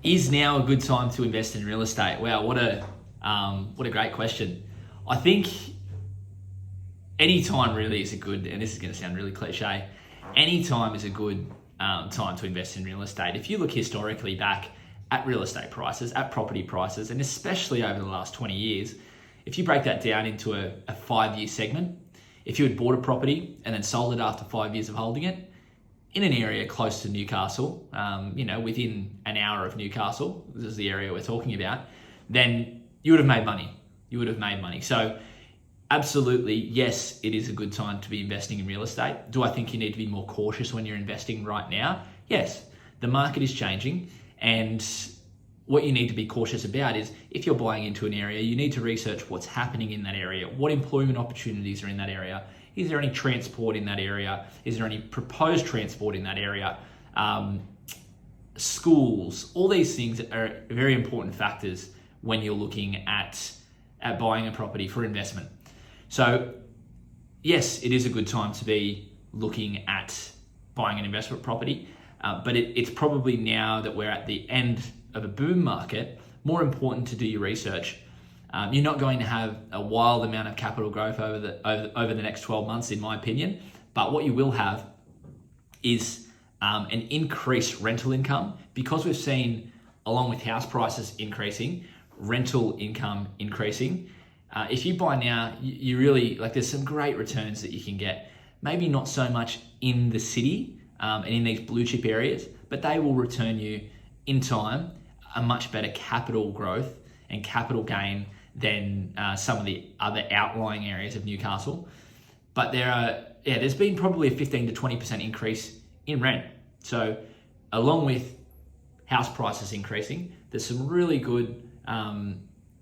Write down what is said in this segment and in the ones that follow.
Is now a good time to invest in real estate? Wow, what a great question. I think any time really is a good, and this is going to sound really cliche, any time is a good time to invest in real estate. If you look historically back at real estate prices, at property prices, and especially over the last 20 years, if you break that down into a 5-year segment, if you had bought a property and then sold it after 5 years of holding it, in an area close to Newcastle, within an hour of Newcastle, this is the area we're talking about, then you would have made money. So absolutely, yes, it is a good time to be investing in real estate. Do I think you need to be more cautious when you're investing right now? Yes, the market is changing, and what you need to be cautious about is if you're buying into an area, you need to research what's happening in that area, what employment opportunities are in that area. Is there any transport in that area? Is there any proposed transport in that area? Schools, all these things are very important factors when you're looking at buying a property for investment. So yes, it is a good time to be looking at buying an investment property, but it's probably now that we're at the end of a boom market, more important to do your research. You're not going to have a wild amount of capital growth over the next 12 months, in my opinion. But what you will have is an increased rental income, because we've seen, along with house prices increasing, rental income increasing. If you buy now, you really, there's some great returns that you can get. Maybe not so much in the city and in these blue chip areas, but they will return you in time a much better capital growth and capital gain than some of the other outlying areas of Newcastle. But there's been probably a 15 to 20% increase in rent. So along with house prices increasing, there's some really good,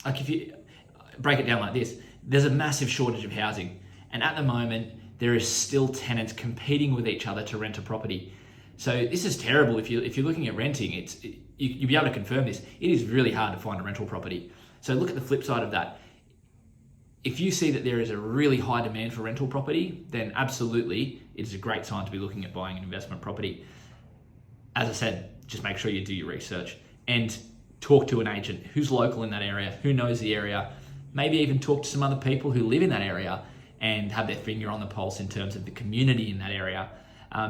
if you break it down like this, there's a massive shortage of housing. And at the moment, there is still tenants competing with each other to rent a property. So this is terrible. If you're looking at renting, you'll be able to confirm this. It is really hard to find a rental property. So look at the flip side of that. If you see that there is a really high demand for rental property, then absolutely it's a great time to be looking at buying an investment property. As I said, just make sure you do your research and talk to an agent who's local in that area, who knows the area. Maybe even talk to some other people who live in that area and have their finger on the pulse in terms of the community in that area,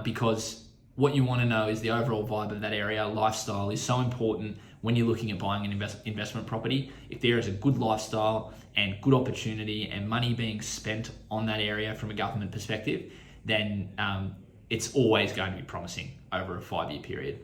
because what you want to know is the overall vibe of that area. Lifestyle is so important when you're looking at buying an investment property. If there is a good lifestyle and good opportunity and money being spent on that area from a government perspective, then it's always going to be promising over a 5-year period.